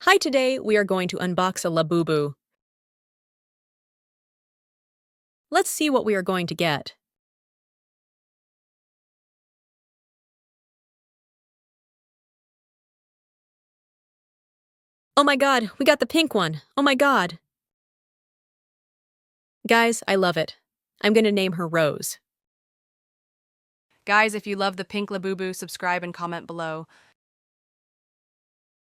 Hi, today we are going to unbox a labubu. Let's see what we are going to get. Oh my god, we got the pink one. Oh my god. Guys, I love it. I'm gonna name her Rose. Guys, if you love the pink labubu, subscribe and comment below.